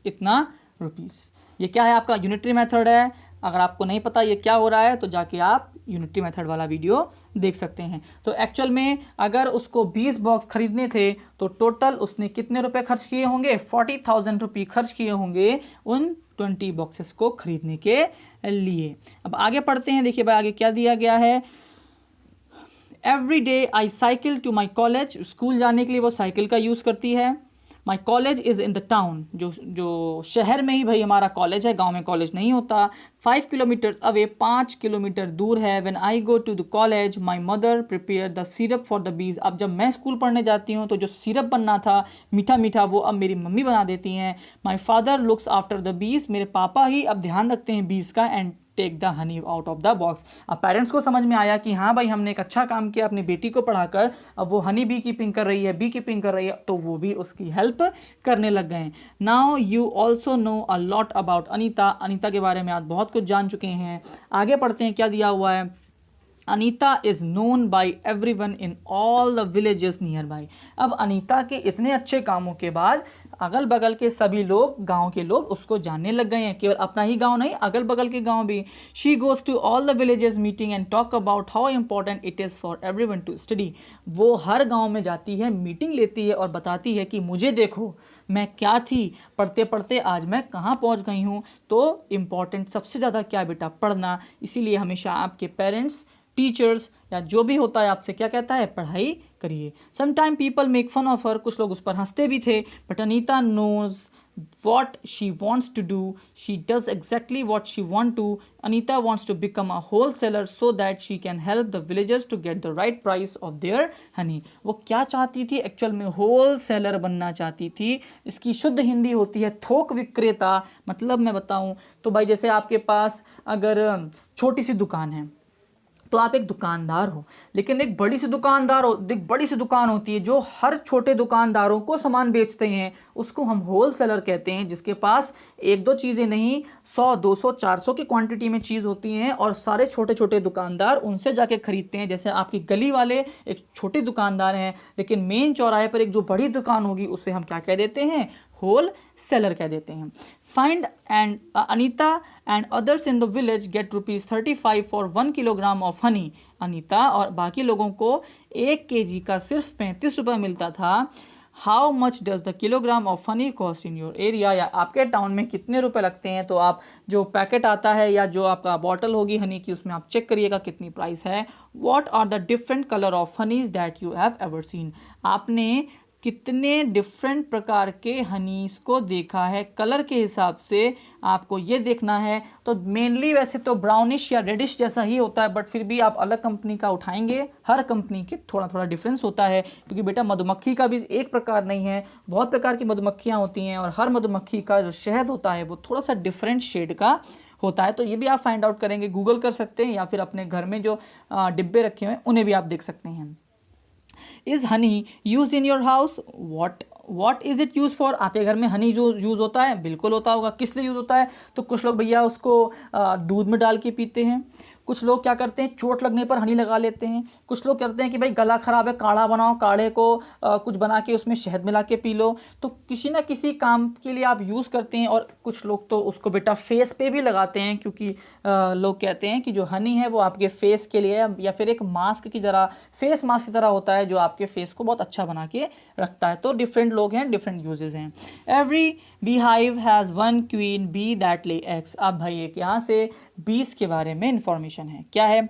इतना रुपीस। ये क्या है, आपका यूनिटरी मेथड है। अगर आपको नहीं पता ये क्या हो रहा है तो जाके आप यूनिटरी मेथड वाला वीडियो देख सकते हैं। तो एक्चुअल में अगर उसको 20 बॉक्स खरीदने थे तो टोटल उसने कितने रुपए खर्च किए होंगे, 40,000 रुपये खर्च किए होंगे उन 20 बॉक्सेस को खरीदने के लिए। अब आगे पढ़ते हैं, देखिए भाई आगे क्या दिया गया है। Every day I cycle to my college, school जाने के लिए वो साइकिल का यूज़ करती है। My college is in the town, जो शहर में ही भाई हमारा कॉलेज है, गांव में कॉलेज नहीं होता। 5 किलोमीटर्स अवे, 5 किलोमीटर दूर है। When I go to the college my mother prepare the syrup for the bees, अब जब मैं स्कूल पढ़ने जाती हूँ तो जो सिरप बनना था मीठा मीठा वो अब मेरी मम्मी बना देती हैं। My father looks after the bees, मेरे पापा ही अब ध्यान रखते हैं बीज का। And take the honey out of the box, अब पेरेंट्स को समझ में आया कि हाँ भाई हमने एक अच्छा काम किया अपनी बेटी को पढ़ाकर, अब वो हनी बी कीपिंग कर रही है, बी कीपिंग कर रही है, तो वो भी उसकी हेल्प करने लग गए। Now you also know a lot about Anita, Anita के बारे में आप बहुत कुछ जान चुके हैं। आगे पढ़ते हैं क्या दिया हुआ है। Anita is known by every one in all the villages near by, अब अनीता के इतने अच्छे कामों के बाद अगल बगल के सभी लोग, गांव के लोग उसको जानने लग गए हैं, केवल अपना ही गांव नहीं अगल बगल के गांव भी। She goes to all the villages meeting and talk about how important it is for everyone to study, वो हर गांव में जाती है, मीटिंग लेती है और बताती है कि मुझे देखो मैं क्या थी, पढ़ते पढ़ते आज मैं कहाँ पहुँच गई हूँ। तो इम्पॉर्टेंट सबसे ज़्यादा क्या बेटा, पढ़ना। इसीलिए हमेशा आपके पेरेंट्स, टीचर्स या जो भी होता है आपसे क्या कहता है, पढ़ाई करिए। Sometime people make fun of her, कुछ लोग उस पर हंसते भी थे। But Anita knows what she wants to do, she does exactly what she want to. Anita wants to become a wholesaler so that she can help the villagers to get the right price of their honey. वो क्या चाहती थी एक्चुअल में, होलसेलर बनना चाहती थी। इसकी शुद्ध हिंदी होती है थोक विक्रेता। मतलब मैं बताऊं तो भाई जैसे आपके पास अगर छोटी सी दुकान है तो आप एक दुकानदार हो, लेकिन एक बड़ी सी दुकान होती है जो हर छोटे दुकानदारों को सामान बेचते हैं, उसको हम होलसेलर कहते हैं, जिसके पास एक दो चीज़ें नहीं 100 200 400 की क्वांटिटी में चीज़ होती हैं और सारे छोटे छोटे दुकानदार उनसे जाके खरीदते हैं। जैसे आपकी गली वाले एक छोटे दुकानदार हैं, लेकिन मेन चौराहे पर एक जो बड़ी दुकान होगी उसे हम क्या कह देते हैं, होल सेलर कह देते हैं। Find and Anita and others in the village get ₹35 for 1 kilogram of honey, Anita और बाकी लोगों को 1 केजी का सिर्फ 35 रुपये मिलता था। How much does the kilogram of Honey cost in your area, या आपके टाउन में कितने रुपए लगते हैं। तो आप जो पैकेट आता है या जो आपका बॉटल होगी हनी की उसमें आप चेक करिएगा कितनी प्राइस है। What are the different colour of honeys that you have ever seen, आपने कितने डिफरेंट प्रकार के हनीस को देखा है। कलर के हिसाब से आपको ये देखना है। तो मेनली वैसे तो ब्राउनिश या रेडिश जैसा ही होता है, बट फिर भी आप अलग कंपनी का उठाएंगे, हर कंपनी के थोड़ा थोड़ा डिफरेंस होता है, क्योंकि बेटा मधुमक्खी का भी एक प्रकार नहीं है, बहुत प्रकार की मधुमक्खियाँ होती हैं और हर मधुमक्खी का जो शहद होता है वो थोड़ा सा डिफरेंट शेड का होता है। तो ये भी आप फाइंड आउट करेंगे, गूगल कर सकते हैं या फिर अपने घर में जो डिब्बे रखे हुए हैं उन्हें भी आप देख सकते हैं। Is Honey use in your house? What is it use for? आपके घर में हनी जो यूज होता है, बिल्कुल होता होगा। किस लिए यूज होता है? तो कुछ लोग भैया उसको दूध में डाल के पीते हैं, कुछ लोग क्या करते हैं चोट लगने पर हनी लगा लेते हैं, कुछ लोग करते हैं कि भाई गला खराब है काढ़ा बनाओ, काढ़े को कुछ बना के उसमें शहद मिला के पी लो। तो किसी ना किसी काम के लिए आप यूज़ करते हैं। और कुछ लोग तो उसको बेटा फेस पे भी लगाते हैं, क्योंकि लोग कहते हैं कि जो हनी है वो आपके फेस के लिए या फिर एक मास्क की तरह, फेस मास्क की तरह होता है जो आपके फेस को बहुत अच्छा बना के रखता है। तो डिफरेंट लोग हैं, डिफरेंट यूजेस हैं। Every beehive has one queen bee that lay eggs। अब भाई एक यहाँ से बीस के बारे में इंफॉर्मेशन है। क्या है?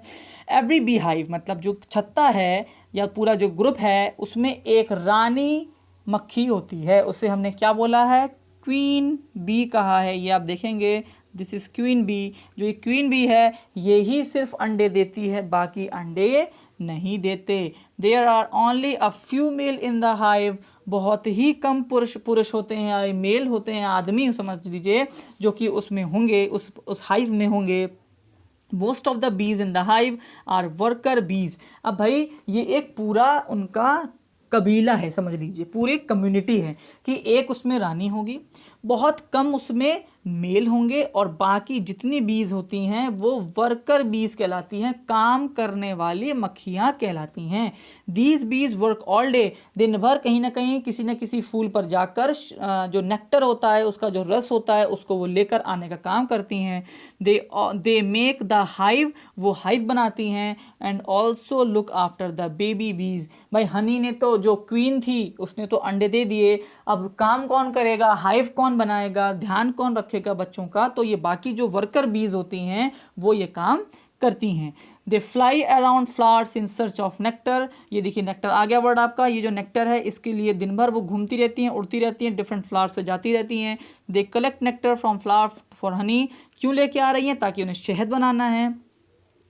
एवरी beehive मतलब जो छत्ता है या पूरा जो ग्रुप है उसमें एक रानी मक्खी होती है, उसे हमने क्या बोला है? क्वीन बी कहा है। ये आप देखेंगे, दिस इज क्वीन बी। जो ये क्वीन बी है ये ही सिर्फ अंडे देती है, बाकी अंडे नहीं देते। There are only a few male in the hive. बहुत ही कम पुरुष होते हैं या मेल होते हैं, आदमी समझ लीजिए, जो कि उसमें होंगे, उस हाइव में होंगे। Most of the bees in the hive are worker bees. अब भाई ये एक पूरा उनका कबीला है, समझ लीजिए पूरी कम्युनिटी है कि एक उसमें रानी होगी, बहुत कम उसमें मेल होंगे और बाकी जितनी बीज होती हैं वो वर्कर बीज कहलाती हैं, काम करने वाली मक्खियाँ कहलाती हैं। These be's verb all day. दिन भर कहीं ना कहीं किसी न किसी फूल पर जाकर जो नेक्टर होता है, उसका जो रस होता है, उसको वो लेकर आने का काम करती हैं। They make the hive. वो हाइव बनाती हैं। And also look after the baby बीज। भाई हनी ने तो, जो क्वीन थी उसने तो अंडे दे दिए, अब काम कौन करेगा? हाइव कौन बनाएगा? ध्यान कौन रखेगा बच्चों का? तो ये बाकी जो वर्कर बीज होती हैं वो ये काम करती हैं। They fly around flowers in search of nectar. ये देखिए नेक्टर आ गया वर्ड आपका। ये जो नेक्टर है इसके लिए दिन भर वो घूमती रहती हैं, उड़ती रहती हैं, डिफरेंट फ्लावर्स पे जाती रहती हैं। They collect nectar from flower for Honey. क्यों लेके आ रही हैं? ताकि उन्हें शहद बनाना है।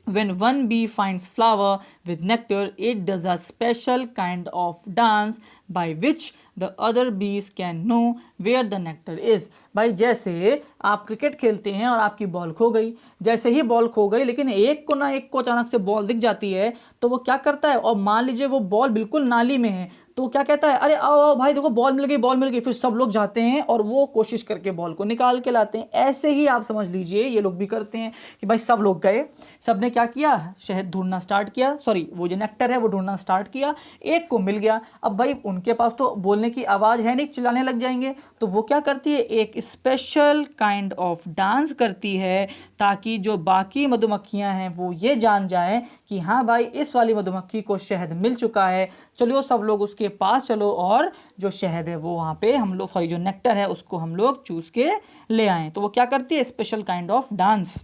When one bee finds flower with nectar, it does a special kind of dance by which the other bees can know where the nectar is। भाई जैसे आप क्रिकेट खेलते हैं और आपकी बॉल खो गई, जैसे ही बॉल खो गई लेकिन एक को ना एक को अचानक से बॉल दिख जाती है, तो वो क्या करता है? और मान लीजिए वो बॉल बिल्कुल नाली में है, तो वो क्या कहता है? अरे आओ आओ भाई देखो बॉल मिल गई, बॉल मिल गई। फिर सब लोग जाते हैं और वो कोशिश करके बॉल को निकाल के लाते हैं। ऐसे ही आप समझ लीजिए ये लोग भी करते हैं कि भाई सब लोग गए, सब ने क्या किया? शहद ढूंढना स्टार्ट किया, सॉरी वो जो नेक्टर है वो ढूंढना स्टार्ट किया, एक को मिल गया। अब भाई उनके पास तो बोलने की आवाज़ है नहीं, चिल्लाने लग जाएंगे, तो वो क्या करती है? एक स्पेशल काइंड ऑफ डांस करती है, ताकि जो बाकी मधुमक्खियां हैं वो ये जान जाएं कि हाँ भाई इस वाली मधुमक्खी को शहद मिल चुका है, चलो सब लोग उसके पास चलो और जो शहद है वो वहाँ पे हम लोग, सॉरी जो नेक्टर है उसको हम लोग चूस के ले आएँ। तो वो क्या करती है? Special kind of dance.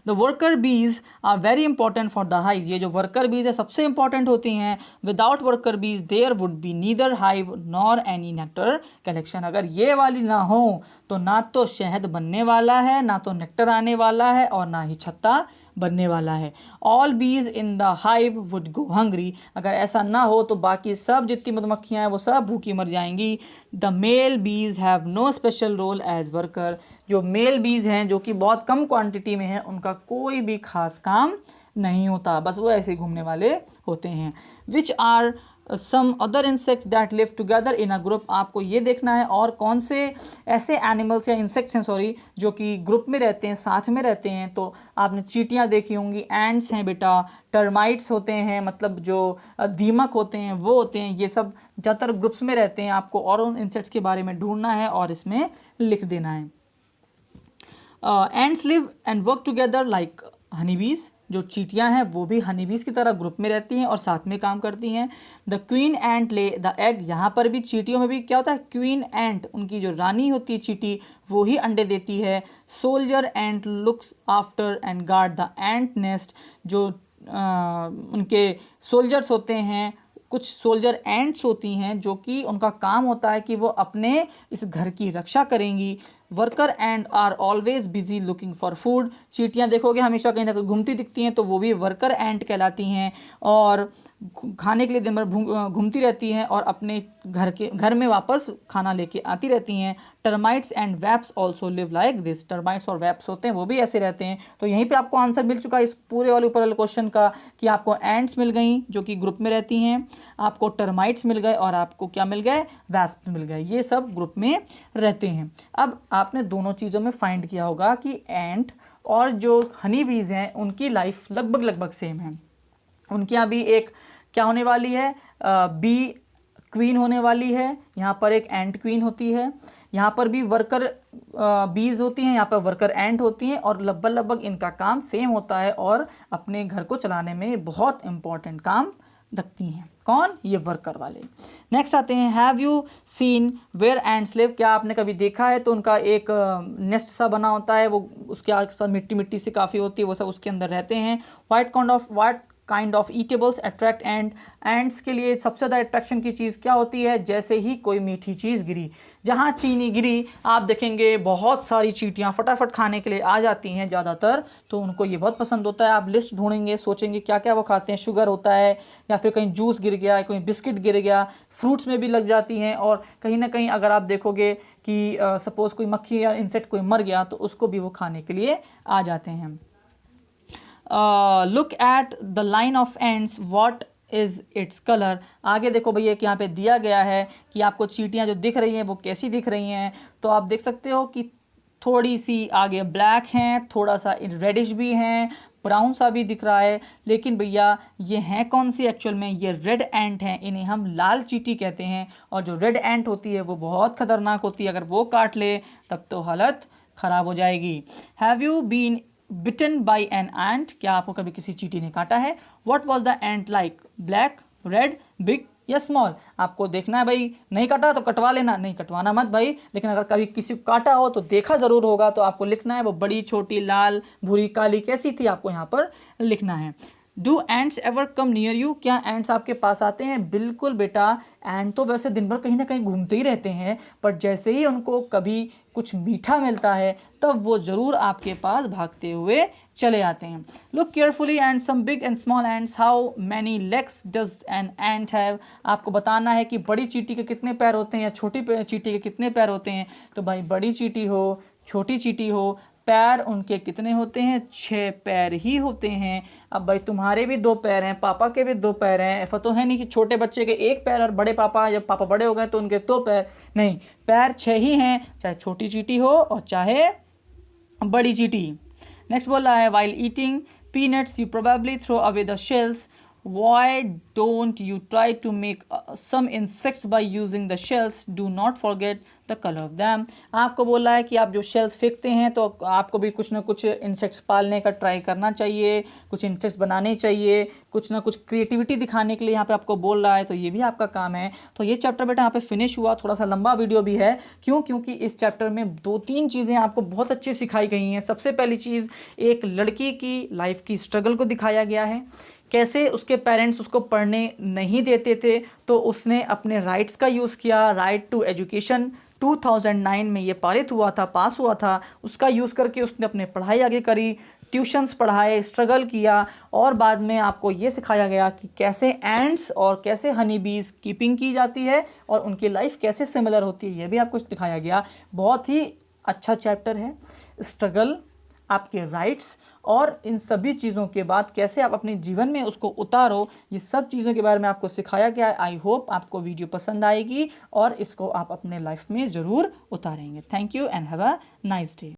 The worker bees are very important for the hive. ये जो वर्कर बीज है सबसे इंपॉर्टेंट होती हैं। Without worker bees there would be neither hive nor any nectar collection. अगर ये वाली ना हो तो ना तो शहद बनने वाला है, ना तो नेक्टर आने वाला है और ना ही छत्ता बनने वाला है। ऑल बीज in the hive would go hungry. अगर ऐसा ना हो तो बाकी सब जितनी मधुमक्खियां हैं वो सब भूखी मर जाएंगी। The male bees have no special role as worker. जो मेल बीज हैं जो कि बहुत कम क्वांटिटी में हैं, उनका कोई भी खास काम नहीं होता, बस वो ऐसे घूमने वाले होते हैं। Which are some other insects that live together in a group. आपको ये देखना है और कौन से ऐसे एनिमल्स या इंसेक्ट्स हैं, सॉरी, जो कि ग्रुप में रहते हैं, साथ में रहते हैं। तो आपने चींटियाँ देखी होंगी, एंड्स हैं बेटा, टर्माइट्स होते हैं, मतलब जो दीमक होते हैं वो होते हैं, ये सब ज़्यादातर ग्रुप्स में रहते हैं। आपको और उन इंसेक्ट्स के बारे में ढूंढना है और इसमें लिख देना है। Ends live and work together like honeybees. जो चींटियां हैं वो भी हनीबीज की तरह ग्रुप में रहती हैं और साथ में काम करती हैं। द क्वीन एंट ले द एग। यहाँ पर भी चींटियों में भी क्या होता है? क्वीन एंट, उनकी जो रानी होती है चींटी, वो ही अंडे देती है। Soldier ant looks after and guard the ant nest. जो उनके सोल्जर्स होते हैं कुछ सोल्जर एंट्स होती हैं जो कि उनका काम होता है कि वो अपने इस घर की रक्षा करेंगी। Worker and are always busy looking for food. चींटियाँ देखोगे हमेशा कहीं ना कहीं घूमती दिखती हैं, तो वो भी वर्कर एंट कहलाती हैं और खाने के लिए दिन भर घूमती रहती हैं और अपने घर में वापस खाना लेके आती रहती हैं। Termites and wasps also live like this. Termites और वैप्स होते हैं वो भी ऐसे रहते हैं। तो यहीं पे आपको आंसर मिल चुका है इस पूरे वाले ऊपर वाले क्वेश्चन का कि आपको एंट्स मिल गई जो कि ग्रुप में रहती हैं, आपको टर्माइट्स मिल गए और आपको क्या मिल गए, वैस्प मिल गए। ये सब ग्रुप में रहते हैं। अब आपने दोनों चीज़ों में फाइंड किया होगा कि एंट और जो हनी बीज हैं उनकी लाइफ लगभग सेम है। उनके यहाँ भी एक क्या होने वाली है, बी क्वीन होने वाली है, यहाँ पर एक एंट क्वीन होती है, यहाँ पर भी वर्कर बीज होती हैं, यहाँ पर वर्कर एंट होती हैं और लगभग इनका काम सेम होता है और अपने घर को चलाने में बहुत इंपॉर्टेंट काम रखती हैं। कौन, ये वर्कर वाले। नेक्स्ट आते हैं, have you seen where ants live. क्या आपने कभी देखा है, तो उनका एक नेस्ट सा बना होता है, वो उसके आसपास मिट्टी से काफ़ी होती है, वो सब उसके अंदर रहते हैं। What kind of eatables attract ants के लिए सबसे ज़्यादा अट्रैक्शन की चीज़ क्या होती है, जैसे ही कोई मीठी चीज़ गिरी, जहाँ चीनी गिरी आप देखेंगे बहुत सारी चींटियाँ फटाफट खाने के लिए आ जाती हैं ज़्यादातर, तो उनको ये बहुत पसंद होता है। आप लिस्ट ढूंढेंगे, सोचेंगे क्या क्या वो खाते हैं, शुगर होता है या फिर कहीं जूस गिर गया, कहीं बिस्किट गिर गया, फ्रूट्स में भी लग जाती हैं और कहीं ना कहीं अगर आप देखोगे कि सपोज़ कोई मक्खी या इंसेक्ट कोई मर गया तो उसको भी वो खाने के लिए आ जाते हैं। Look at the line of ends, what is its colour. आगे देखो भैया कि यहाँ पे दिया गया है कि आपको चींटियाँ जो दिख रही हैं वो कैसी दिख रही हैं, तो आप देख सकते हो कि थोड़ी सी आगे ब्लैक हैं, थोड़ा सा रेडिश भी हैं, ब्राउन सा भी दिख रहा है, लेकिन भैया ये हैं कौन सी एक्चुअल में, ये रेड एंट हैं, इन्हें हम लाल चींटी कहते हैं। और जो रेड एंट होती है वो बहुत खतरनाक होती है, अगर वो काट ले तब तो हालत ख़राब हो जाएगी। Have you been bitten by an ant. क्या आपको कभी किसी चींटी ने काटा है। What was the ant like, black, red, big या स्मॉल। आपको देखना है भाई, नहीं काटा तो कटवा लेना, नहीं कटवाना मत भाई, लेकिन अगर कभी किसी को काटा हो तो देखा ज़रूर होगा, तो आपको लिखना है वो बड़ी, छोटी, लाल, भूरी, काली कैसी थी, आपको यहाँ पर लिखना है। Do ants ever come near you. क्या एंट्स आपके पास आते हैं। बिल्कुल बेटा, एंट तो वैसे दिन भर कहीं ना कहीं घूमते ही रहते हैं, पर जैसे ही उनको कभी कुछ मीठा मिलता है तब वो ज़रूर आपके पास भागते हुए चले आते हैं। Look carefully and some big and small ants, how many legs does an ant have. आपको बताना है कि बड़ी चींटी के कितने पैर होते हैं या छोटी चींटी के कितने पैर होते हैं। तो भाई बड़ी चींटी हो, छोटी चींटी हो, पैर उनके कितने होते हैं, 6 पैर ही होते हैं। अब भाई तुम्हारे भी 2 पैर हैं, पापा के भी 2 पैर हैं, ऐसा तो है नहीं कि छोटे बच्चे के 1 पैर और बड़े पापा, जब पापा बड़े हो गए तो उनके 2 पैर, नहीं, पैर 6 ही हैं, चाहे छोटी चींटी हो और चाहे बड़ी चींटी। नेक्स्ट बोल रहा है, while eating peanuts you probably throw away the shells, why don't you try to make some insects by using the shells, do not forget the color of them। आपको बोला है कि आप जो शेल्स फेंकते हैं तो आपको भी कुछ ना कुछ इंसेक्ट्स पालने का ट्राई करना चाहिए, कुछ इंसेक्ट्स बनाने चाहिए, कुछ ना कुछ क्रिएटिविटी दिखाने के लिए यहाँ पे आपको बोल रहा है, तो ये भी आपका काम है। तो ये चैप्टर बेटा यहाँ पे फिनिश हुआ, थोड़ा सा लंबा वीडियो भी है, क्यों, क्योंकि इस चैप्टर में 2-3 चीज़ें आपको बहुत अच्छी सिखाई गई हैं। सबसे पहली चीज़, एक लड़की की लाइफ की स्ट्रगल को दिखाया गया है, कैसे उसके पेरेंट्स उसको पढ़ने नहीं देते थे तो उसने अपने राइट्स का यूज़ किया, राइट टू एजुकेशन 2009 में ये पारित हुआ था, पास हुआ था, उसका यूज़ करके उसने अपने पढ़ाई आगे करी, ट्यूशन्स पढ़ाए, स्ट्रगल किया और बाद में आपको ये सिखाया गया कि कैसे एंट्स और कैसे हनी बीज कीपिंग की जाती है और उनकी लाइफ कैसे सिमिलर होती है, ये भी आपको दिखाया गया। बहुत ही अच्छा चैप्टर है। स्ट्रगल, आपके राइट्स और इन सभी चीज़ों के बाद कैसे आप अपने जीवन में उसको उतारो, ये सब चीज़ों के बारे में आपको सिखाया गया है। आई होप आपको वीडियो पसंद आएगी और इसको आप अपने लाइफ में ज़रूर उतारेंगे। Thank you and have a nice day.